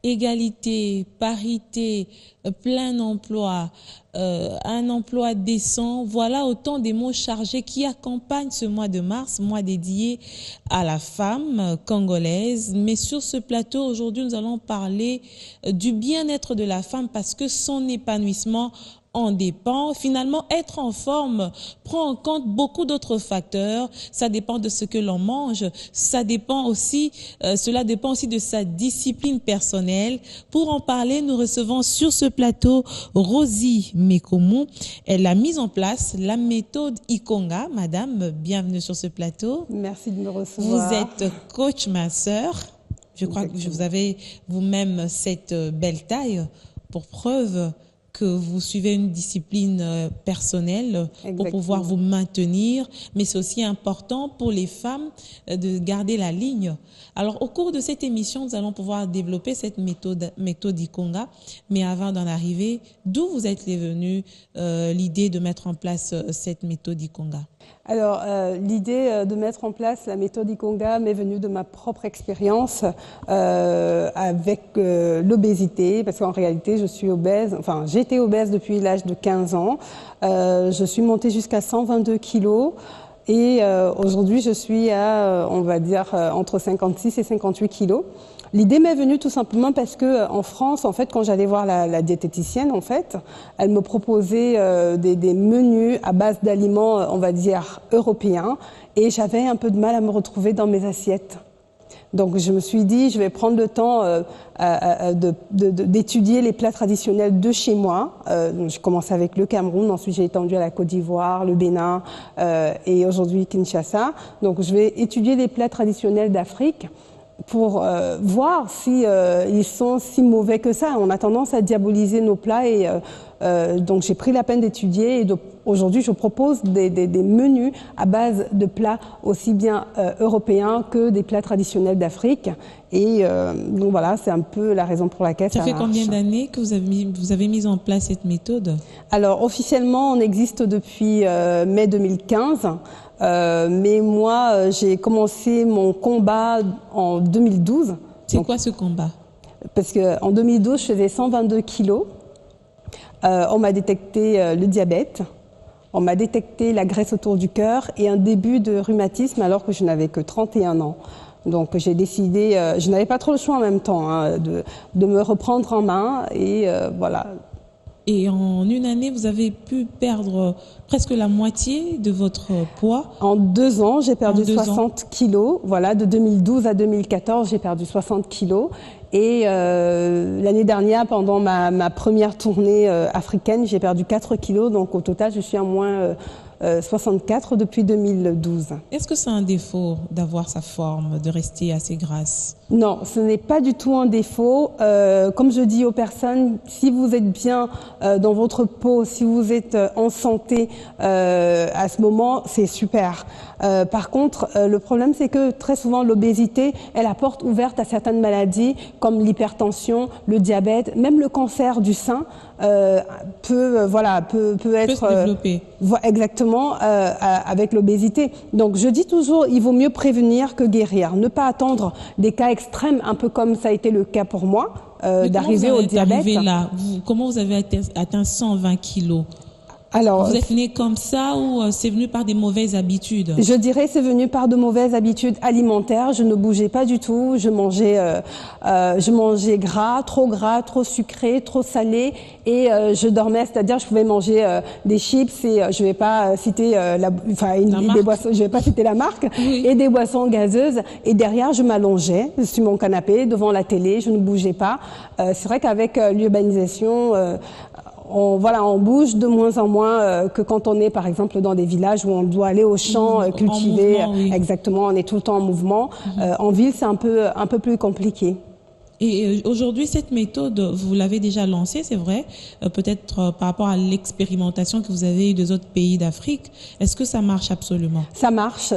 égalité, parité, plein emploi, un emploi décent, voilà autant des mots chargés qui accompagnent ce mois de mars, mois dédié à la femme congolaise. Mais sur ce plateau, aujourd'hui, nous allons parler du bien-être de la femme parce que son épanouissement en dépend. Finalement, être en forme prend en compte beaucoup d'autres facteurs. Ça dépend de ce que l'on mange. Ça dépend aussi, cela dépend aussi de sa discipline personnelle. Pour en parler, nous recevons sur ce plateau Rosie Mekomu. Elle a mis en place la méthode Ikonga. Madame, bienvenue sur ce plateau. Merci de me recevoir. Vous êtes coach masseur. Je crois que vous avez vous-même cette belle taille pour preuve que vous suivez une discipline personnelle pour pouvoir vous maintenir, mais c'est aussi important pour les femmes de garder la ligne. Alors, au cours de cette émission, nous allons pouvoir développer cette méthode Ikonga, mais avant d'en arriver, d'où vous êtes venue l'idée de mettre en place cette méthode Ikonga? Alors, l'idée de mettre en place la méthode Ikonga m'est venue de ma propre expérience avec l'obésité, parce qu'en réalité, je suis obèse, enfin, j'étais obèse depuis l'âge de 15 ans. Je suis montée jusqu'à 122 kilos. Et aujourd'hui, je suis à, on va dire, entre 56 et 58 kilos. L'idée m'est venue tout simplement parce que en France, en fait, quand j'allais voir la diététicienne, en fait, elle me proposait des menus à base d'aliments, on va dire, européens, et j'avais un peu de mal à me retrouver dans mes assiettes. Donc je me suis dit, je vais prendre le temps d'étudier les plats traditionnels de chez moi. J'ai commencé avec le Cameroun, ensuite j'ai étendu à la Côte d'Ivoire, le Bénin et aujourd'hui Kinshasa. Donc je vais étudier les plats traditionnels d'Afrique pour voir si ils sont si mauvais que ça. On a tendance à diaboliser nos plats et donc j'ai pris la peine d'étudier et aujourd'hui je propose des menus à base de plats aussi bien européens que des plats traditionnels d'Afrique. Et donc voilà, c'est un peu la raison pour laquelle ça marche. Ça fait combien d'années que vous avez mis en place cette méthode? Alors officiellement, on existe depuis mai 2015. Mais moi, j'ai commencé mon combat en 2012. C'est quoi ce combat? Parce qu'en 2012, je faisais 122 kilos. On m'a détecté le diabète, on m'a détecté la graisse autour du cœur et un début de rhumatisme alors que je n'avais que 31 ans. Donc j'ai décidé, je n'avais pas trop le choix en même temps, hein, de me reprendre en main et voilà. Et en une année, vous avez pu perdre presque la moitié de votre poids? En 2 ans, j'ai perdu 60 kilos. Voilà, de 2012 à 2014, j'ai perdu 60 kilos. Et l'année dernière, pendant ma première tournée africaine, j'ai perdu 4 kilos. Donc au total, je suis à moins 64 depuis 2012. Est-ce que c'est un défaut d'avoir sa forme, de rester assez grasse? Non, ce n'est pas du tout un défaut. Comme je dis aux personnes, si vous êtes bien dans votre peau, si vous êtes en santé à ce moment, c'est super. Par contre, le problème, c'est que très souvent, l'obésité est la porte ouverte à certaines maladies comme l'hypertension, le diabète, même le cancer du sein peut être se développer. Exactement avec l'obésité. Donc, je dis toujours, il vaut mieux prévenir que guérir. Ne pas attendre des cas extrêmes, un peu comme ça a été le cas pour moi, d'arriver au diabète. Comment vous avez atteint 120 kilos? Alors, vous êtes né comme ça ou c'est venu par des mauvaises habitudes? Je dirais c'est venu par de mauvaises habitudes alimentaires. Je ne bougeais pas du tout. Je mangeais gras, trop sucré, trop salé et je dormais. C'est-à-dire je pouvais manger des chips et je vais pas citer des boissons. Je vais pas citer la marque et des boissons gazeuses. Et derrière je m'allongeais sur mon canapé devant la télé. Je ne bougeais pas. C'est vrai qu'avec l'urbanisation on bouge de moins en moins que quand on est par exemple dans des villages où on doit aller au champ cultiver. Exactement, on est tout le temps en mouvement. En ville, c'est un peu plus compliqué. Et aujourd'hui, cette méthode, vous l'avez déjà lancée, c'est vrai, peut-être par rapport à l'expérimentation que vous avez eue des autres pays d'Afrique. Est-ce que ça marche absolument? Ça marche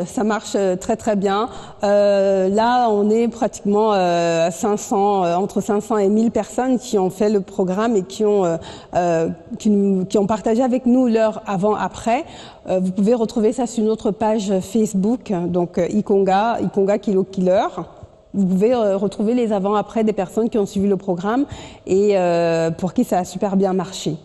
très très bien. Là, on est pratiquement à 500, entre 500 et 1000 personnes qui ont fait le programme et qui ont partagé avec nous leur avant-après. Vous pouvez retrouver ça sur notre page Facebook, donc Ikonga Kilo Killer. Vous pouvez retrouver les avant-après des personnes qui ont suivi le programme et pour qui ça a super bien marché.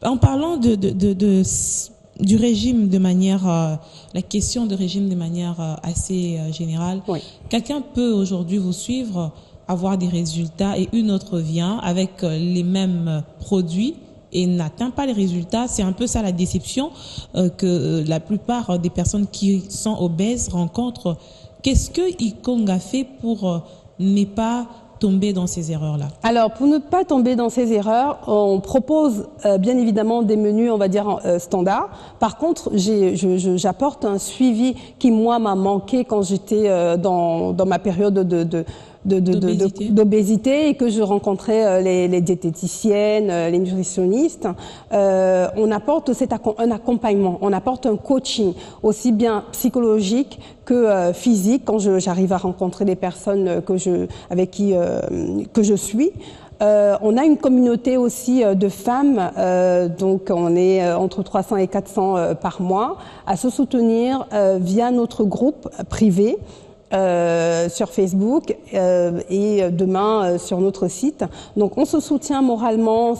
En parlant du régime de manière, la question de régime de manière assez générale, Oui. quelqu'un peut aujourd'hui vous suivre, avoir des résultats et une autre vient avec les mêmes produits et n'atteint pas les résultats. C'est un peu ça la déception que la plupart des personnes qui sont obèses rencontrent. Qu'est-ce que Ikong a fait pour ne pas tomber dans ces erreurs-là? Alors, pour ne pas tomber dans ces erreurs, on propose bien évidemment des menus, on va dire, standards. Par contre, j'apporte un suivi qui, moi, m'a manqué quand j'étais dans ma période d'obésité et que je rencontrais les diététiciennes, les nutritionnistes. On apporte un accompagnement, on apporte un coaching aussi bien psychologique que physique quand j'arrive à rencontrer des personnes avec qui que je suis. On a une communauté aussi de femmes, donc on est entre 300 et 400 par mois, à se soutenir via notre groupe privé. Sur Facebook et demain sur notre site. Donc on se soutient moralement,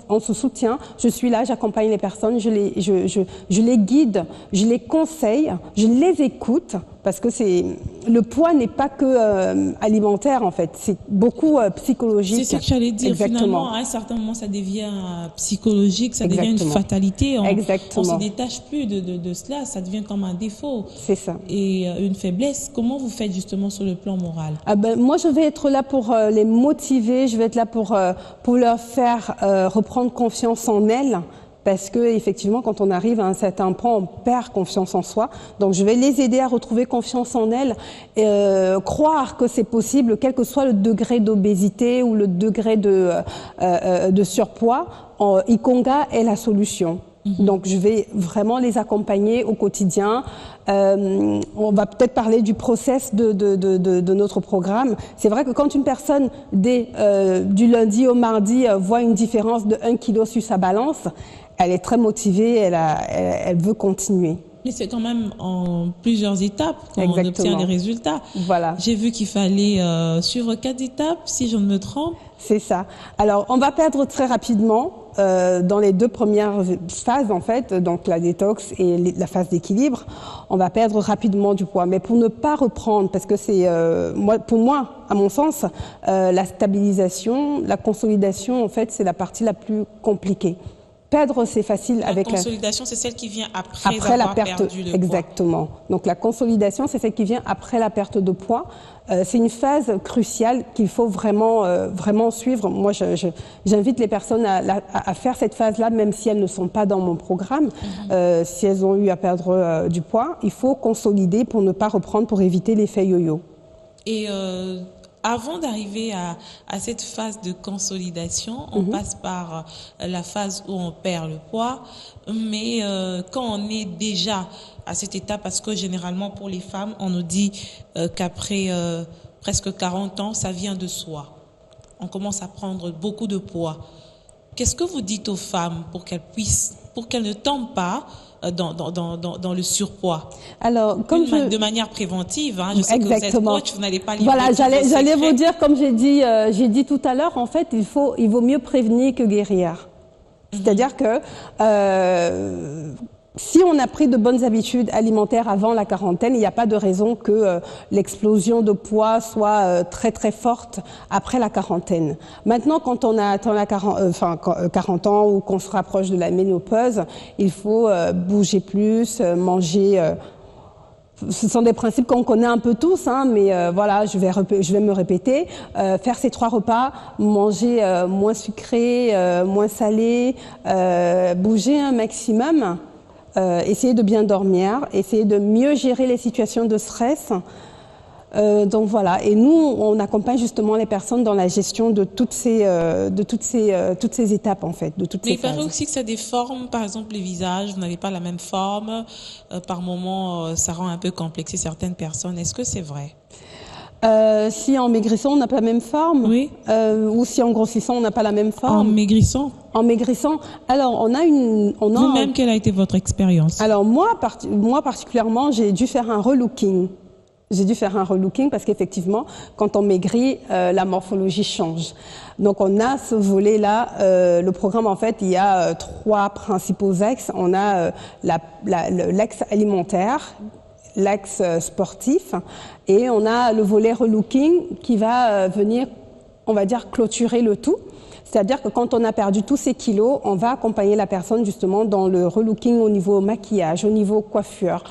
on se soutient. Je suis là, j'accompagne les personnes, je les guide, je les conseille, je les écoute parce que le poids n'est pas que alimentaire en fait, c'est beaucoup psychologique. C'est ce que j'allais dire. Exactement. Finalement, à un certain moment, ça devient psychologique, ça devient une fatalité. On se détache plus de cela, ça devient comme un défaut. C'est ça. Et une faiblesse. Comment vous faites justement sur le plan moral? Moi, je vais être là pour les motiver, je vais être là pour leur faire reprendre confiance en elles. Parce que effectivement, quand on arrive à un certain point, on perd confiance en soi. Donc, je vais les aider à retrouver confiance en elles, croire que c'est possible, quel que soit le degré d'obésité ou le degré de surpoids. Ikonga est la solution. Donc, je vais vraiment les accompagner au quotidien. On va peut-être parler du process de notre programme. C'est vrai que quand une personne, du lundi au mardi, voit une différence de 1 kg sur sa balance, elle est très motivée, elle veut continuer. Mais c'est quand même en plusieurs étapes qu'on obtient les résultats. Voilà. J'ai vu qu'il fallait suivre 4 étapes, si je ne me trompe. C'est ça. Alors, on va perdre très rapidement dans les 2 premières phases, en fait, donc la détox et la phase d'équilibre. On va perdre rapidement du poids. Mais pour ne pas reprendre, parce que c'est, pour moi, à mon sens, la stabilisation, la consolidation, en fait, c'est la partie la plus compliquée. Perdre, c'est facile avec la consolidation, c'est celle qui vient après la perte, perdu le poids. Exactement. Donc la consolidation, c'est celle qui vient après la perte de poids. C'est une phase cruciale qu'il faut vraiment suivre. Moi, j'invite les personnes à faire cette phase-là, même si elles ne sont pas dans mon programme. Si elles ont eu à perdre du poids, il faut consolider pour ne pas reprendre, pour éviter l'effet yo-yo. Et avant d'arriver à cette phase de consolidation, on passe par la phase où on perd le poids. Mais quand on est déjà à cette étape, parce que généralement pour les femmes, on nous dit qu'après presque 40 ans, ça vient de soi. On commence à prendre beaucoup de poids. Qu'est-ce que vous dites aux femmes pour qu'elles ne tombent pas dans le surpoids? Alors, de manière préventive, hein, je sais que vous êtes coach, vous n'allez pas livrer. Voilà, j'allais vous dire, comme j'ai dit tout à l'heure, en fait, il vaut mieux prévenir que guérir. C'est-à-dire que si on a pris de bonnes habitudes alimentaires avant la quarantaine, il n'y a pas de raison que l'explosion de poids soit très très forte après la quarantaine. Maintenant, quand on a atteint 40 ans ou qu'on se rapproche de la ménopause, il faut bouger plus, manger. Ce sont des principes qu'on connaît un peu tous, hein, mais voilà, je vais me répéter. Faire ces 3 repas, manger moins sucré, moins salé, bouger un maximum. Essayer de bien dormir, essayer de mieux gérer les situations de stress. Donc voilà, et nous, on accompagne justement les personnes dans la gestion de toutes ces étapes en fait, de toutes ces phases. Mais il paraît aussi que ça déforme, par exemple, les visages, vous n'avez pas la même forme. Par moments, ça rend un peu complexé certaines personnes. Est-ce que c'est vrai? Si en maigrissant, on n'a pas la même forme, oui. Ou si en grossissant, on n'a pas la même forme. En maigrissant? En maigrissant. Alors, Vous-même, quelle a été votre expérience? Alors, moi particulièrement, j'ai dû faire un relooking. J'ai dû faire un relooking parce qu'effectivement, quand on maigrit, la morphologie change. Donc, on a ce volet-là. Le programme, en fait, il y a 3 principaux axes. On a l'axe alimentaire, l'axe sportif, et on a le volet relooking qui va venir, on va dire, clôturer le tout. C'est-à-dire que quand on a perdu tous ces kilos, on va accompagner la personne justement dans le relooking au niveau maquillage, au niveau coiffure,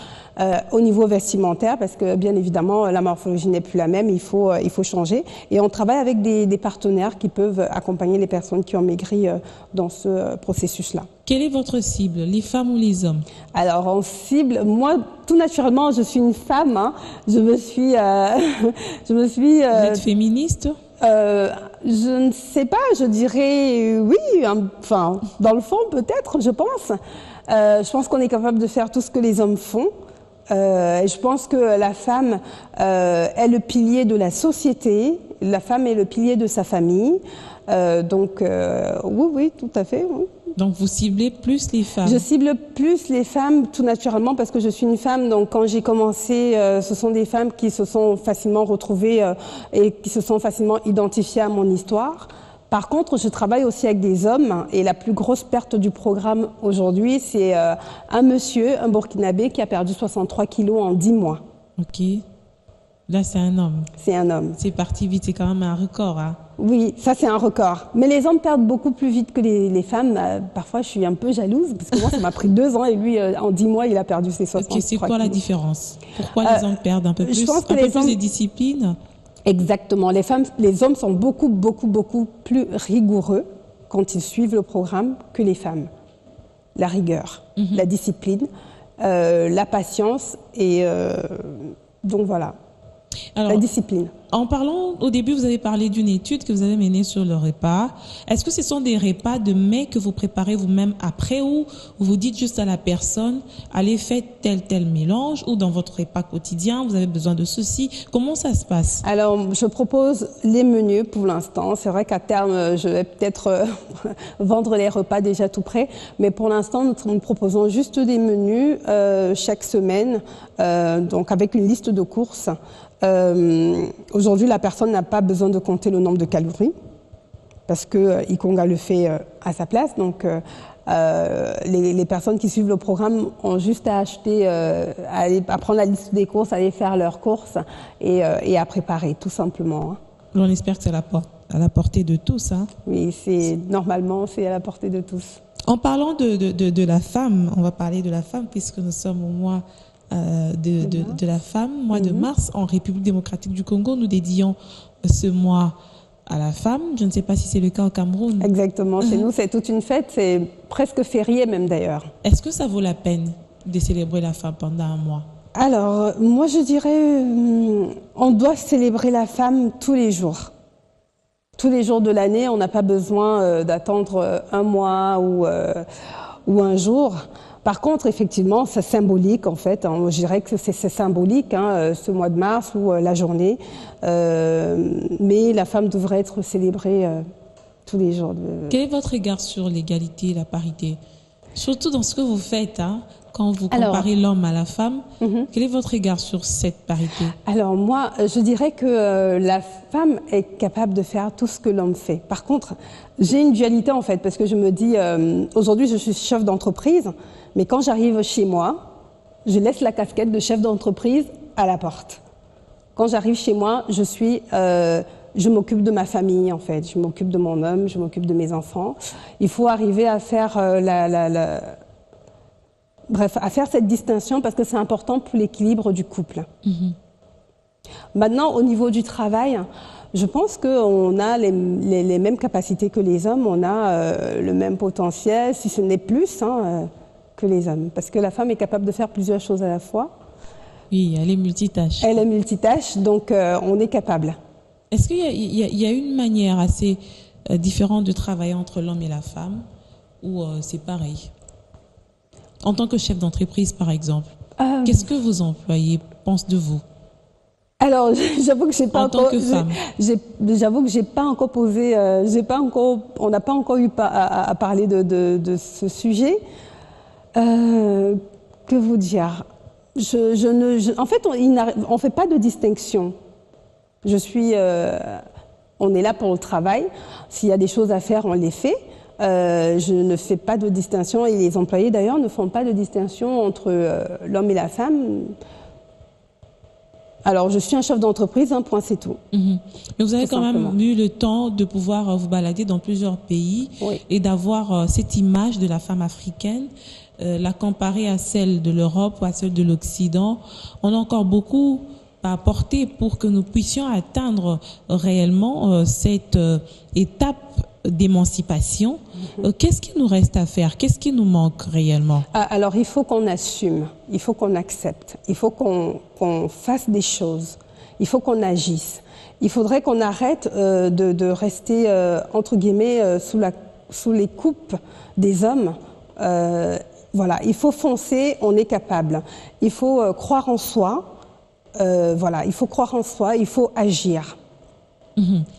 au niveau vestimentaire, parce que bien évidemment la morphologie n'est plus la même, il faut changer. Et on travaille avec des partenaires qui peuvent accompagner les personnes qui ont maigri dans ce processus-là. Quelle est votre cible, les femmes ou les hommes? Alors en cible, moi tout naturellement je suis une femme, hein. Vous êtes féministe? Je ne sais pas, je dirais oui, enfin dans le fond peut-être, je pense. Je pense qu'on est capable de faire tout ce que les hommes font. Et je pense que la femme est le pilier de la société, la femme est le pilier de sa famille. Donc oui, tout à fait. Oui. Donc vous ciblez plus les femmes? Je cible plus les femmes tout naturellement parce que je suis une femme. Donc quand j'ai commencé, ce sont des femmes qui se sont facilement retrouvées et qui se sont facilement identifiées à mon histoire. Par contre, je travaille aussi avec des hommes et la plus grosse perte du programme aujourd'hui, c'est un monsieur, un Burkinabé, qui a perdu 63 kilos en 10 mois. Ok. Là, c'est un homme. C'est un homme. C'est parti vite, c'est quand même un record. Hein. Oui, ça c'est un record. Mais les hommes perdent beaucoup plus vite que les femmes. Parfois, je suis un peu jalouse parce que moi, ça m'a pris 2 ans et lui, en 10 mois, il a perdu ses 63 kilos. C'est quoi la différence? Pourquoi les hommes perdent un peu plus? Je pense que un peu plus de discipline? Exactement. Les hommes sont beaucoup plus rigoureux quand ils suivent le programme que les femmes. La rigueur, la discipline, la patience et donc voilà. Alors, la discipline. En parlant, au début, vous avez parlé d'une étude que vous avez menée sur le repas. Est-ce que ce sont des repas de mets que vous préparez vous-même après ou vous dites juste à la personne, allez, faites tel mélange ou dans votre repas quotidien, vous avez besoin de ceci? Comment ça se passe? Alors, je propose les menus pour l'instant. C'est vrai qu'à terme, je vais peut-être vendre les repas déjà tout prêts. Mais pour l'instant, nous proposons juste des menus chaque semaine, donc avec une liste de courses. Aujourd'hui, la personne n'a pas besoin de compter le nombre de calories parce que Ikonga le fait à sa place. Donc, les personnes qui suivent le programme ont juste à acheter, à prendre la liste des courses, à aller faire leurs courses et à préparer, tout simplement. On espère que c'est à la portée de tous. Hein. Oui, normalement, c'est à la portée de tous. En parlant de la femme, on va parler de la femme puisque nous sommes au mois de la femme, mois de mars, en République démocratique du Congo. Nous dédions ce mois à la femme. Je ne sais pas si c'est le cas au Cameroun. Exactement. Chez nous, c'est toute une fête. C'est presque férié même d'ailleurs. Est-ce que ça vaut la peine de célébrer la femme pendant un mois? Alors, moi je dirais, on doit célébrer la femme tous les jours. Tous les jours de l'année, on n'a pas besoin d'attendre un mois ou un jour. Par contre, effectivement, c'est symbolique en fait. Je dirais que c'est symbolique, hein, ce mois de mars ou la journée. Mais la femme devrait être célébrée tous les jours. Quel est votre regard sur l'égalité et la parité? Surtout dans ce que vous faites, hein, quand vous comparez l'homme à la femme. Quel est votre regard sur cette parité? Alors moi, je dirais que la femme est capable de faire tout ce que l'homme fait. Par contre, j'ai une dualité en fait, parce que je me dis, aujourd'hui je suis chef d'entreprise, mais quand j'arrive chez moi, je laisse la casquette de chef d'entreprise à la porte. Quand j'arrive chez moi, je m'occupe de ma famille en fait, je m'occupe de mon homme, je m'occupe de mes enfants. Il faut arriver à faire à faire cette distinction parce que c'est important pour l'équilibre du couple. Maintenant, au niveau du travail, je pense qu'on a les mêmes capacités que les hommes, on a le même potentiel, si ce n'est plus, hein, que les hommes. Parce que la femme est capable de faire plusieurs choses à la fois. Oui, elle est multitâche. Elle est multitâche, donc on est capable. Est-ce qu'il y a une manière assez différente de travailler entre l'homme et la femme ou c'est pareil? En tant que chef d'entreprise, par exemple, qu'est-ce que vos employés pensent de vous? Alors, j'avoue que j'ai pas encore. En tant que femme. J'avoue que j'ai pas encore posé. On n'a pas encore eu à parler de ce sujet. Que vous dire? En fait, on fait pas de distinction. On est là pour le travail. S'il y a des choses à faire, on les fait. Je ne fais pas de distinction et les employés d'ailleurs ne font pas de distinction entre l'homme et la femme. Alors, je suis un chef d'entreprise, un point, c'est tout. Mais vous avez Tout quand simplement. même eu le temps de pouvoir vous balader dans plusieurs pays Oui. et d'avoir cette image de la femme africaine, la comparer à celle de l'Europe ou à celle de l'Occident. On a encore beaucoup à apporter pour que nous puissions atteindre réellement cette étape d'émancipation. Qu'est-ce qui nous reste à faire? Qu'est-ce qui nous manque réellement? Alors, il faut qu'on assume, il faut qu'on accepte, il faut qu'on fasse des choses, il faut qu'on agisse. Il faudrait qu'on arrête de rester, entre guillemets, sous les coupes des hommes. Voilà, il faut foncer, on est capable. Il faut croire en soi. Voilà, il faut croire en soi, il faut agir.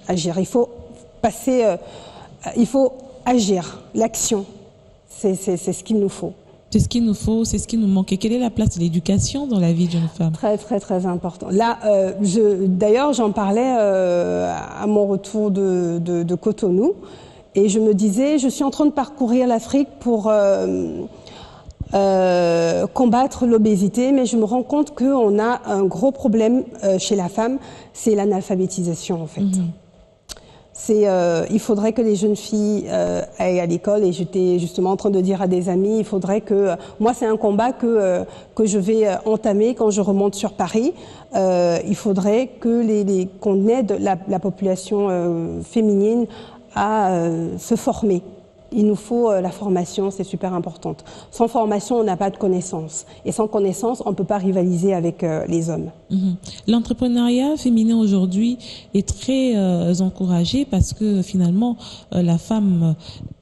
Agir, il faut passer, il faut agir, l'action, c'est ce qu'il nous faut. C'est ce qu'il nous faut, c'est ce qui nous manque. Et quelle est la place de l'éducation dans la vie d'une femme? Très, très, très important. Là, d'ailleurs, j'en parlais à mon retour de Cotonou, et je me disais, je suis en train de parcourir l'Afrique pour combattre l'obésité, mais je me rends compte qu'on a un gros problème chez la femme, c'est l'analphabétisation en fait. Il faudrait que les jeunes filles aillent à l'école, et j'étais justement en train de dire à des amis, il faudrait que, moi c'est un combat que je vais entamer quand je remonte sur Paris, il faudrait que qu'on aide la population féminine à se former. Il nous faut la formation, c'est super important. Sans formation, on n'a pas de connaissances. Et sans connaissances, on ne peut pas rivaliser avec les hommes. L'entrepreneuriat féminin aujourd'hui est très encouragé parce que finalement, la femme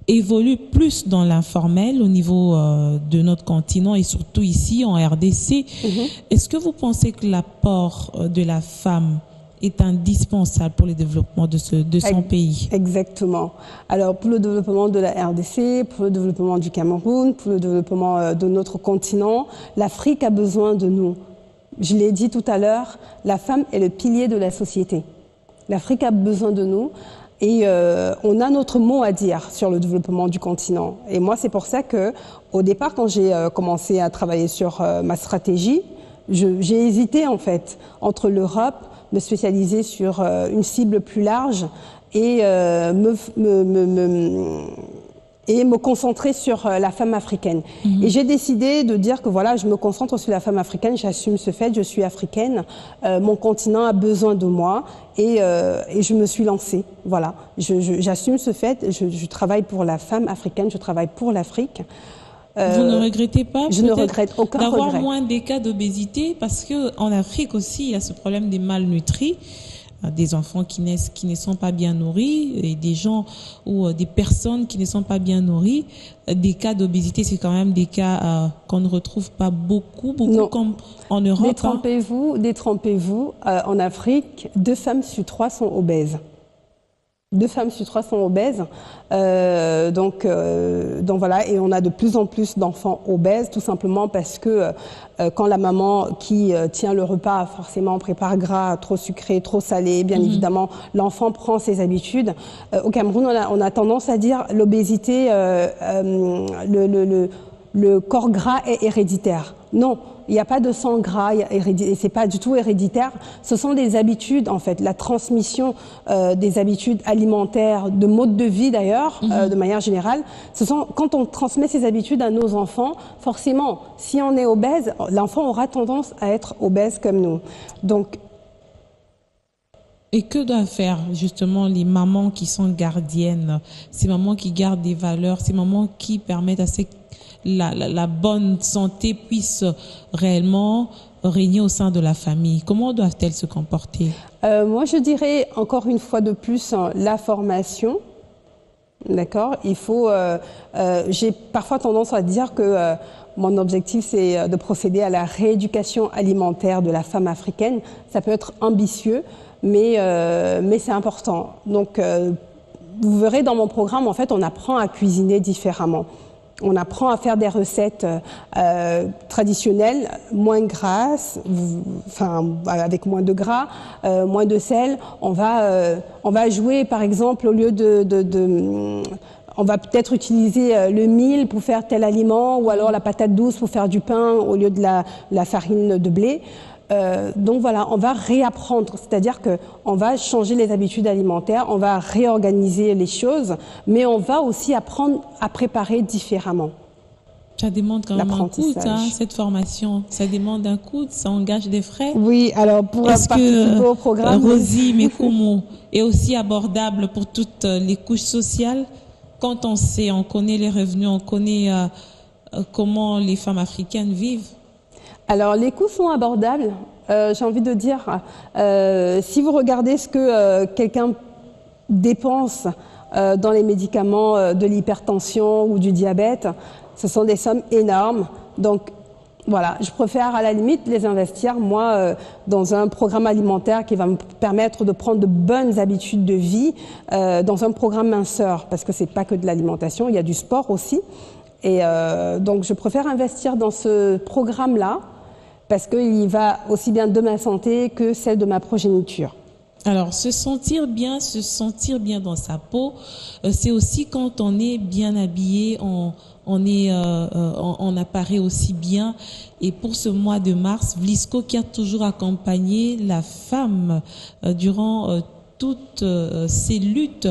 évolue plus dans l'informel au niveau de notre continent et surtout ici en RDC. Est-ce que vous pensez que l'apport de la femme est indispensable pour le développement de son pays? Exactement. Alors, pour le développement de la RDC, pour le développement du Cameroun, pour le développement de notre continent, l'Afrique a besoin de nous. Je l'ai dit tout à l'heure, la femme est le pilier de la société. L'Afrique a besoin de nous et on a notre mot à dire sur le développement du continent. Et moi, c'est pour ça que, au départ, quand j'ai commencé à travailler sur ma stratégie, j'ai hésité en fait entre l'Europe, me spécialiser sur une cible plus large et me concentrer sur la femme africaine. Et j'ai décidé de dire que voilà, je me concentre sur la femme africaine, j'assume ce fait, je suis africaine, mon continent a besoin de moi et je me suis lancée. Voilà, j'assume ce fait, je travaille pour la femme africaine, je travaille pour l'Afrique. Vous ne regrettez pas? Je ne regrette aucun regret. D'avoir moins des cas d'obésité, parce que en Afrique aussi, il y a ce problème des malnutris, des enfants qui ne sont pas bien nourris, et des gens ou des personnes qui ne sont pas bien nourries. Des cas d'obésité, c'est quand même des cas qu'on ne retrouve pas beaucoup Non. comme en Europe. Détrompez-vous, en Afrique, 2 femmes sur 3 sont obèses. 2 femmes sur 3 sont obèses, donc voilà, et on a de plus en plus d'enfants obèses, tout simplement parce que quand la maman qui tient le repas forcément prépare gras, trop sucré, trop salé, bien évidemment, l'enfant prend ses habitudes. Au Cameroun, on a tendance à dire l'obésité, le corps gras est héréditaire. Non. Il n'y a pas de sang gras, et c'est pas du tout héréditaire. Ce sont des habitudes, en fait, la transmission des habitudes alimentaires, de mode de vie d'ailleurs, de manière générale. Quand on transmet ces habitudes à nos enfants, forcément, si on est obèse, l'enfant aura tendance à être obèse comme nous. Donc, et que doivent faire justement les mamans qui sont gardiennes, ces mamans qui gardent des valeurs, ces mamans qui permettent à la bonne santé puisse réellement régner au sein de la famille? Comment doivent-elles se comporter? Moi, je dirais encore une fois de plus la formation. D'accord. Il faut. J'ai parfois tendance à dire que mon objectif c'est de procéder à la rééducation alimentaire de la femme africaine. Ça peut être ambitieux, mais c'est important. Donc, vous verrez dans mon programme, en fait, on apprend à cuisiner différemment. On apprend à faire des recettes traditionnelles, moins grasses, enfin avec moins de gras, moins de sel. On va jouer, par exemple, au lieu on va peut-être utiliser le mil pour faire tel aliment, ou alors la patate douce pour faire du pain au lieu de la farine de blé. Donc voilà, on va réapprendre, c'est-à-dire qu'on va changer les habitudes alimentaires, on va réorganiser les choses, mais on va aussi apprendre à préparer différemment. Ça demande quand même un coût, cette formation. Ça demande un coût, ça engage des frais. Oui, alors pour participer au programme... Rosie Mekomo est aussi abordable pour toutes les couches sociales. Quand on sait, on connaît les revenus, on connaît comment les femmes africaines vivent. Alors, les coûts sont abordables. J'ai envie de dire, si vous regardez ce que quelqu'un dépense dans les médicaments de l'hypertension ou du diabète, ce sont des sommes énormes. Donc, voilà, je préfère à la limite les investir, moi, dans un programme alimentaire qui va me permettre de prendre de bonnes habitudes de vie, dans un programme minceur, parce que c'est pas que de l'alimentation, il y a du sport aussi. Et donc, je préfère investir dans ce programme-là, parce qu'il va aussi bien de ma santé que celle de ma progéniture. Alors, se sentir bien dans sa peau, c'est aussi quand on est bien habillé, on apparaît aussi bien. Et pour ce mois de mars, Vlisco, qui a toujours accompagné la femme durant toutes ces luttes,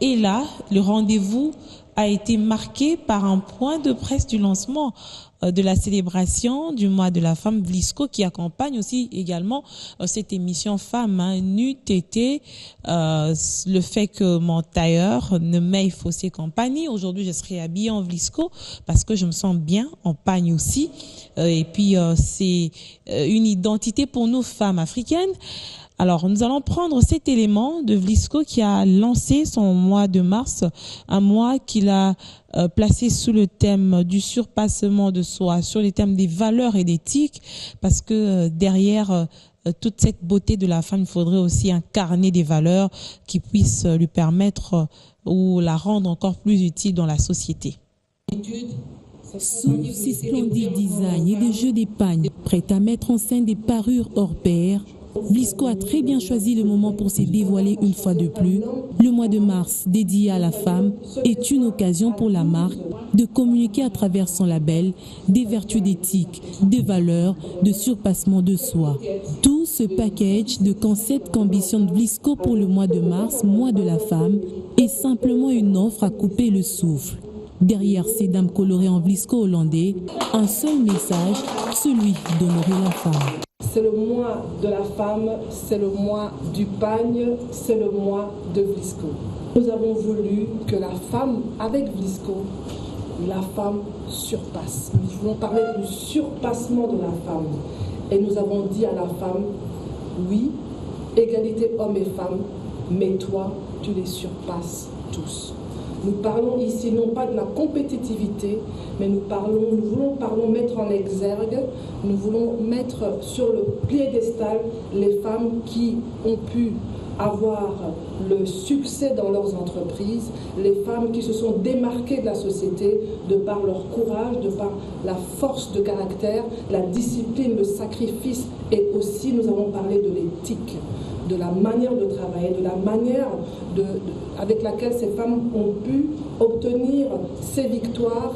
est là. Le rendez-vous a été marqué par un point de presse du lancement de la célébration du mois de la femme, Vlisco, qui accompagne aussi également cette émission Femmes, n'eût été le fait que mon tailleur ne m'ait faussé compagnie. Aujourd'hui, je serai habillée en Vlisco parce que je me sens bien, en pagne aussi. Et puis, c'est une identité pour nous femmes africaines. Alors, nous allons prendre cet élément de Vlisco qui a lancé son mois de mars, un mois qu'il a placé sous le thème du surpassement de soi, sur les thèmes des valeurs et d'éthique, parce que derrière toute cette beauté de la femme, il faudrait aussi incarner des valeurs qui puissent lui permettre ou la rendre encore plus utile dans la société. Sous ces splendides designs et des jeux d'épargne prêts à mettre en scène des parures hors pair, Vlisco a très bien choisi le moment pour se dévoiler une fois de plus. Le mois de mars dédié à la femme est une occasion pour la marque de communiquer à travers son label des vertus d'éthique, des valeurs, de surpassement de soi. Tout ce package de concepts qu'ambitionne Vlisco pour le mois de mars, mois de la femme, est simplement une offre à couper le souffle. Derrière ces dames colorées en Vlisco hollandais, un seul message, celui d'honorer la femme. C'est le mois de la femme, c'est le mois du pagne, c'est le mois de Vlisco. Nous avons voulu que la femme, avec Vlisco, la femme surpasse. Nous voulons parler du surpassement de la femme. Et nous avons dit à la femme, oui, égalité hommes et femmes, mais toi, tu les surpasses tous. Nous parlons ici non pas de la compétitivité, mais nous voulons mettre en exergue, nous voulons mettre sur le piédestal les femmes qui ont pu avoir le succès dans leurs entreprises, les femmes qui se sont démarquées de la société de par leur courage, de par la force de caractère, la discipline, le sacrifice, et aussi nous avons parlé de l'éthique, de la manière de travailler, de la manière avec laquelle ces femmes ont pu obtenir ces victoires.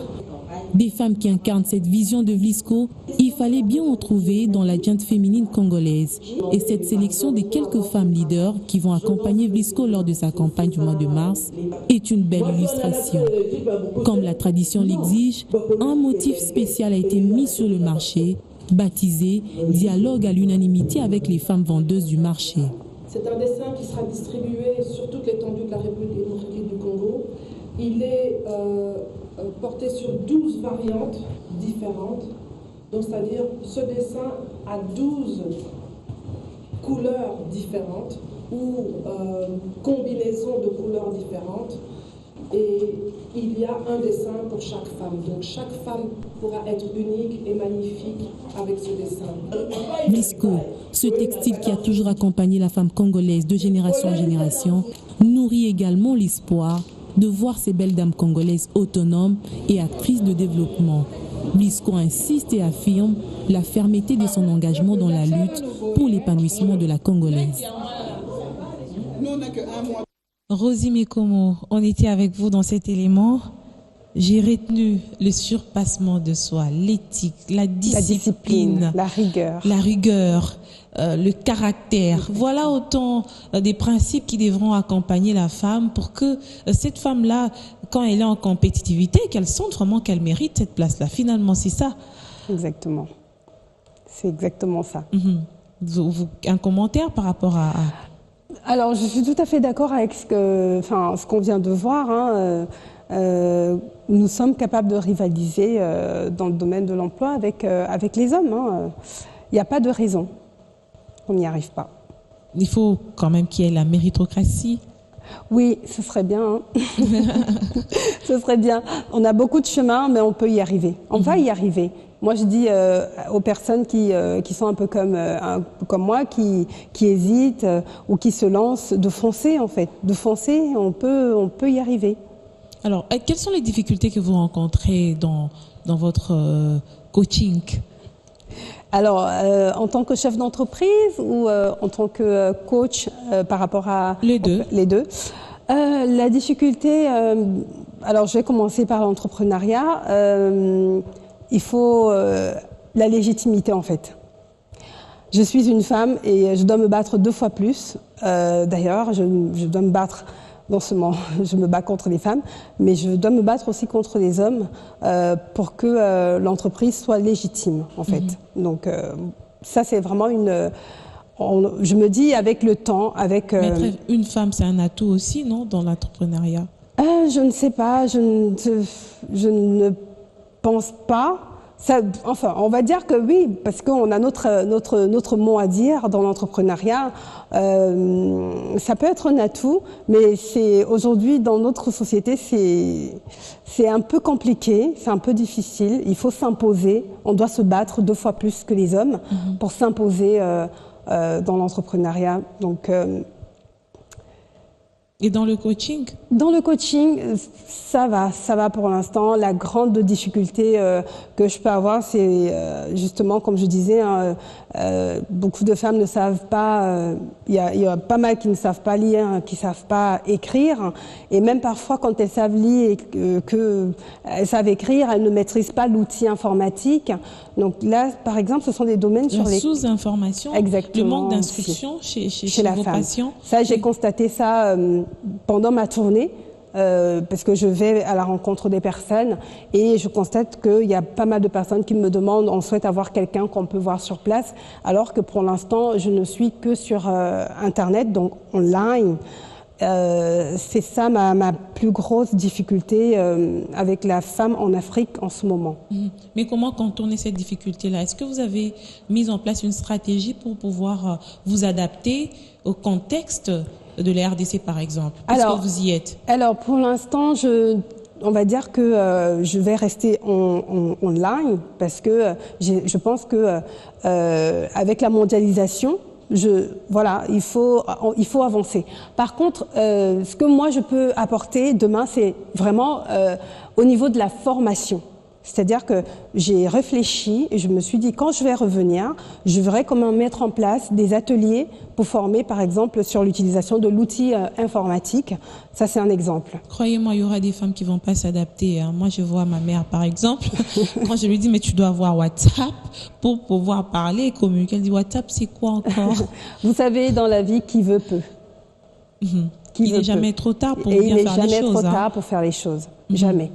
Des femmes qui incarnent cette vision de Vlisco, il fallait bien en trouver dans la gente féminine congolaise. Et cette sélection des quelques femmes leaders qui vont accompagner Vlisco lors de sa campagne du mois de mars est une belle illustration. Comme la tradition l'exige, un motif spécial a été mis sur le marché, baptisé « Dialogue à l'unanimité avec les femmes vendeuses du marché ». C'est un dessin qui sera distribué sur toute l'étendue de la République démocratique du Congo. Il est porté sur 12 variantes différentes. Donc, c'est-à-dire, ce dessin a 12 couleurs différentes ou combinaisons de couleurs différentes. Et il y a un dessin pour chaque femme. Donc chaque femme pourra être unique et magnifique avec ce dessin. Vlisco, ce textile qui a toujours accompagné la femme congolaise de génération en génération, nourrit également l'espoir de voir ces belles dames congolaises autonomes et actrices de développement. Blisco insiste et affirme la fermeté de son engagement dans la lutte pour l'épanouissement de la Congolaise. Rosie Mekomo, on était avec vous dans cet élément. J'ai retenu le surpassement de soi, l'éthique, la discipline, la rigueur. La rigueur, le caractère. Voilà autant des principes qui devront accompagner la femme pour que cette femme-là, quand elle est en compétitivité, qu'elle sente vraiment qu'elle mérite cette place-là. Finalement, c'est ça. Exactement. C'est exactement ça. Un commentaire par rapport à... Alors, je suis tout à fait d'accord avec ce qu'on vient de voir. Hein. Nous sommes capables de rivaliser dans le domaine de l'emploi avec les hommes. Hein. Il n'y a pas de raison qu'on n'y arrive pas. Il faut quand même qu'il y ait la méritocratie. Oui, ce serait bien. Hein. Ce serait bien. On a beaucoup de chemin, mais on peut y arriver. On va y arriver. Moi, je dis aux personnes qui sont un peu comme moi, qui hésitent ou qui se lancent, de foncer en fait. De foncer, on peut y arriver. Alors, quelles sont les difficultés que vous rencontrez dans votre coaching? Alors, en tant que chef d'entreprise ou en tant que coach par rapport à... Les deux. Les deux. La difficulté, alors je vais commencer par l'entrepreneuriat. Il faut la légitimité en fait. Je suis une femme et je dois me battre 2 fois plus. D'ailleurs, je dois me battre, non seulement je me bats contre les femmes, mais je dois me battre aussi contre les hommes pour que l'entreprise soit légitime en fait. Donc ça c'est vraiment je me dis avec le temps, avec... une femme c'est un atout aussi, non, dans l'entrepreneuriat? Je ne sais pas, je ne pense pas. Ça, enfin, on va dire que oui, parce qu'on a notre mot à dire dans l'entrepreneuriat. Ça peut être un atout, mais aujourd'hui dans notre société, c'est un peu compliqué, c'est un peu difficile. Il faut s'imposer. On doit se battre 2 fois plus que les hommes pour s'imposer dans l'entrepreneuriat. Donc et dans le coaching? Dans le coaching, ça va pour l'instant. La grande difficulté que je peux avoir, c'est justement, comme je disais, hein, beaucoup de femmes ne savent pas, il y a pas mal qui ne savent pas lire, qui ne savent pas écrire, et même parfois quand elles savent lire et qu'elles savent écrire, elles ne maîtrisent pas l'outil informatique. Donc là, par exemple, ce sont des domaines sur les... sous-information, le manque d'instruction chez vos patients. Ça, j'ai constaté ça pendant ma tournée, parce que je vais à la rencontre des personnes et je constate qu'il y a pas mal de personnes qui me demandent, on souhaite avoir quelqu'un qu'on peut voir sur place, alors que pour l'instant, je ne suis que sur Internet, donc online. C'est ça ma plus grosse difficulté avec la femme en Afrique en ce moment. Mais comment contourner cette difficulté-là? Est-ce que vous avez mis en place une stratégie pour pouvoir vous adapter au contexte de la RDC par exemple, puisque vous y êtes? Alors pour l'instant, on va dire que je vais rester online parce que je pense que avec la mondialisation, voilà, il faut avancer. Par contre, ce que moi je peux apporter demain, c'est vraiment au niveau de la formation. C'est-à-dire que j'ai réfléchi et je me suis dit, quand je vais revenir, je verrai comment mettre en place des ateliers pour former, par exemple, sur l'utilisation de l'outil informatique. Ça, c'est un exemple. Croyez-moi, il y aura des femmes qui ne vont pas s'adapter. Hein. Moi, je vois ma mère, par exemple. Quand je lui dis, mais tu dois avoir WhatsApp pour pouvoir parler et communiquer. Elle dit, WhatsApp, c'est quoi encore? Vous savez, dans la vie, qui veut peut. Il n'est jamais trop tard pour bien faire les choses. Il n'est jamais trop tard pour faire les choses. Jamais.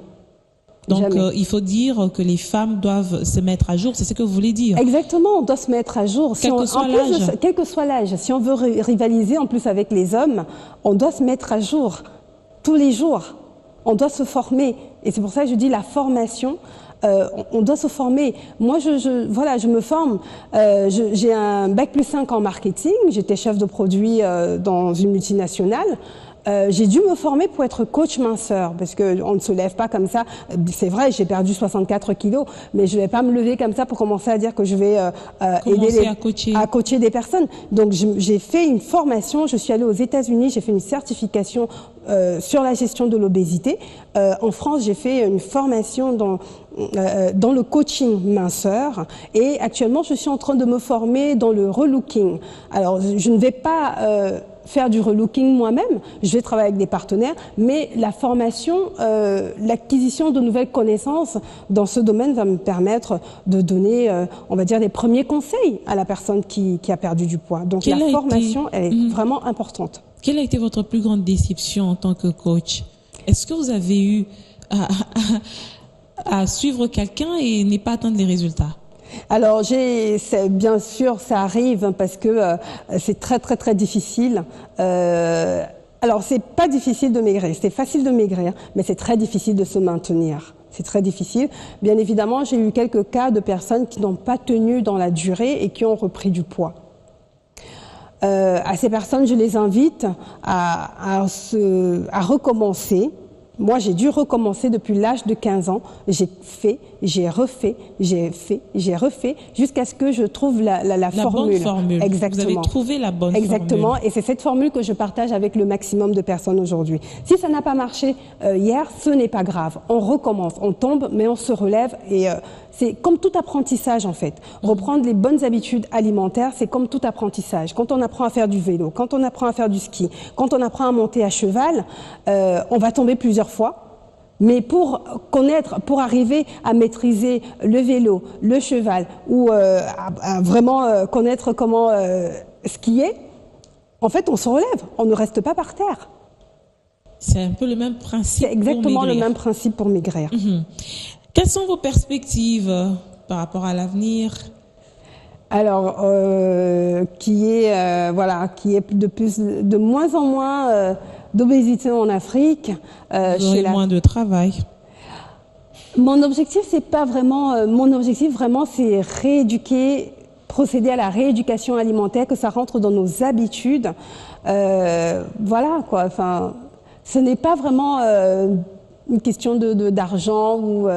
Donc, il faut dire que les femmes doivent se mettre à jour, c'est ce que vous voulez dire? Exactement, on doit se mettre à jour. Quel que soit l'âge. Quel que soit l'âge. Si on veut rivaliser en plus avec les hommes, on doit se mettre à jour tous les jours. On doit se former. Et c'est pour ça que je dis la formation On doit se former. Moi, voilà, je me forme. J'ai un bac+5 en marketing. J'étais chef de produit dans une multinationale. J'ai dû me former pour être coach minceur, parce qu'on ne se lève pas comme ça. C'est vrai, j'ai perdu 64 kilos, mais je ne vais pas me lever comme ça pour commencer à dire que je vais aider à coacher des personnes. Donc j'ai fait une formation, je suis allée aux États-Unis, j'ai fait une certification sur la gestion de l'obésité. En France, j'ai fait une formation dans le coaching minceur, et actuellement je suis en train de me former dans le relooking. Alors je ne vais pas faire du relooking moi-même, je vais travailler avec des partenaires, mais la formation, l'acquisition de nouvelles connaissances dans ce domaine va me permettre de donner, on va dire, les premiers conseils à la personne qui a perdu du poids. Donc la formation, elle est vraiment importante. Quelle a été votre plus grande déception en tant que coach? Est-ce que vous avez eu à suivre quelqu'un et ne pas atteindre les résultats? Alors, bien sûr, ça arrive parce que c'est très, très, très difficile. Alors, c'est pas difficile de maigrir, c'est facile de maigrir, mais c'est très difficile de se maintenir. C'est très difficile. Bien évidemment, j'ai eu quelques cas de personnes qui n'ont pas tenu dans la durée et qui ont repris du poids. À ces personnes, je les invite à recommencer. Moi, j'ai dû recommencer depuis l'âge de 15 ans. J'ai fait, j'ai refait, j'ai fait, j'ai refait, jusqu'à ce que je trouve la formule. Bonne formule. Exactement. Vous avez trouvé la bonne formule. Exactement. Et c'est cette formule que je partage avec le maximum de personnes aujourd'hui. Si ça n'a pas marché hier, ce n'est pas grave. On recommence. On tombe, mais on se relève. Et c'est comme tout apprentissage, en fait. Reprendre les bonnes habitudes alimentaires, c'est comme tout apprentissage. Quand on apprend à faire du vélo, quand on apprend à faire du ski, quand on apprend à monter à cheval, on va tomber plusieurs fois. Mais pour arriver à maîtriser le vélo, le cheval, ou à vraiment connaître comment skier, en fait, on se relève, on ne reste pas par terre. C'est un peu le même principe. C'est exactement le même principe pour maigrir. Quelles sont vos perspectives par rapport à l'avenir? Alors, qui est de moins en moins d'obésité en Afrique. Vous aurez moins de travail. Mon objectif, c'est pas vraiment. Mon objectif, vraiment, c'est rééduquer, procéder à la rééducation alimentaire, que ça rentre dans nos habitudes. Voilà, quoi. Enfin, ce n'est pas vraiment une question d'argent ou.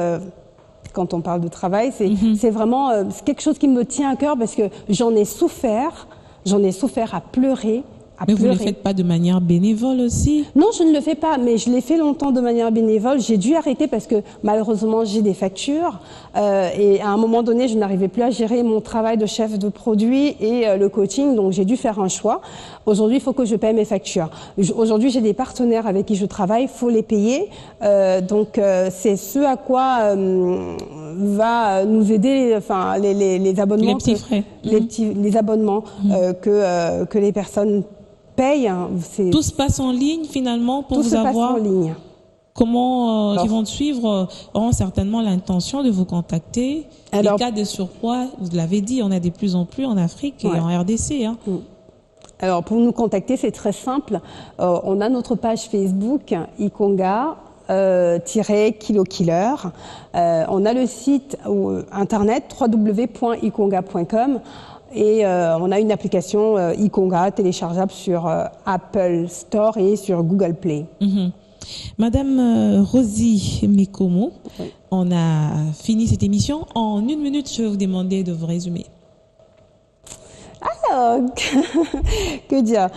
Quand on parle de travail, c'est vraiment quelque chose qui me tient à cœur parce que j'en ai souffert à pleurer. Mais vous ne le faites pas de manière bénévole aussi? Non, je ne le fais pas, mais je l'ai fait longtemps de manière bénévole. J'ai dû arrêter parce que malheureusement j'ai des factures et à un moment donné je n'arrivais plus à gérer mon travail de chef de produit et le coaching, donc j'ai dû faire un choix. Aujourd'hui, il faut que je paye mes factures. Aujourd'hui, j'ai des partenaires avec qui je travaille, il faut les payer. Donc c'est ce à quoi va nous aider, enfin les abonnements, les petits frais, les abonnements que les personnes payent. Tout se passe en ligne finalement pour vous avoir. Tout se passe en ligne. Comment ils vont suivre auront certainement l'intention de vous contacter. Alors, les cas de surpoids, vous l'avez dit, on a de plus en plus en Afrique et en RDC. Hein. Alors pour nous contacter, c'est très simple. On a notre page Facebook Ikonga _KiloKiller. On a le site internet www.ikonga.com. Et on a une application Ikonga téléchargeable sur Apple Store et sur Google Play. Madame Rosie Mekomo, on a fini cette émission. En 1 minute, je vais vous demander de vous résumer. Alors, que dire?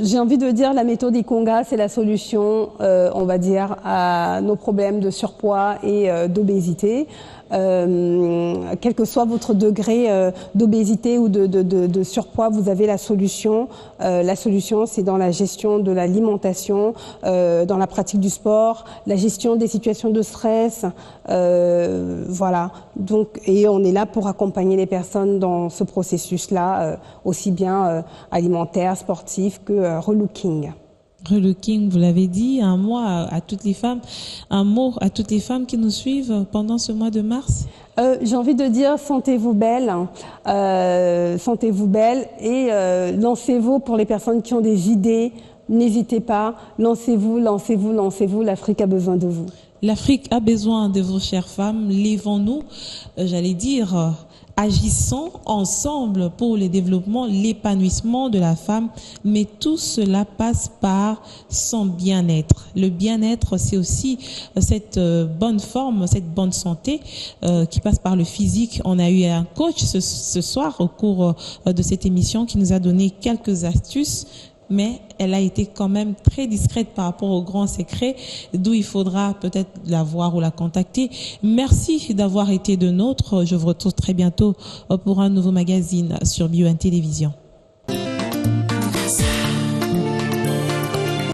J'ai envie de dire la méthode Ikonga, c'est la solution, on va dire, à nos problèmes de surpoids et d'obésité. Quel que soit votre degré d'obésité ou de surpoids, vous avez la solution. La solution, c'est dans la gestion de l'alimentation, dans la pratique du sport, la gestion des situations de stress. Voilà. Donc, et on est là pour accompagner les personnes dans ce processus-là, aussi bien alimentaire, sportif que relooking. Relooking, vous l'avez dit, un mot à toutes les femmes qui nous suivent pendant ce mois de mars. J'ai envie de dire sentez-vous belle, et lancez-vous pour les personnes qui ont des idées. N'hésitez pas, lancez-vous, l'Afrique a besoin de vous. L'Afrique a besoin de vos chères femmes. Lèvons-nous, j'allais dire, agissons ensemble pour le développement, l'épanouissement de la femme, mais tout cela passe par son bien-être. Le bien-être, c'est aussi cette bonne forme, cette bonne santé qui passe par le physique. On a eu un coach ce soir au cours de cette émission qui nous a donné quelques astuces, mais elle a été quand même très discrète par rapport aux grands secrets, d'où il faudra peut-être la voir ou la contacter. Merci d'avoir été de nôtres. Je vous retrouve très bientôt pour un nouveau magazine sur BioOne Télévision.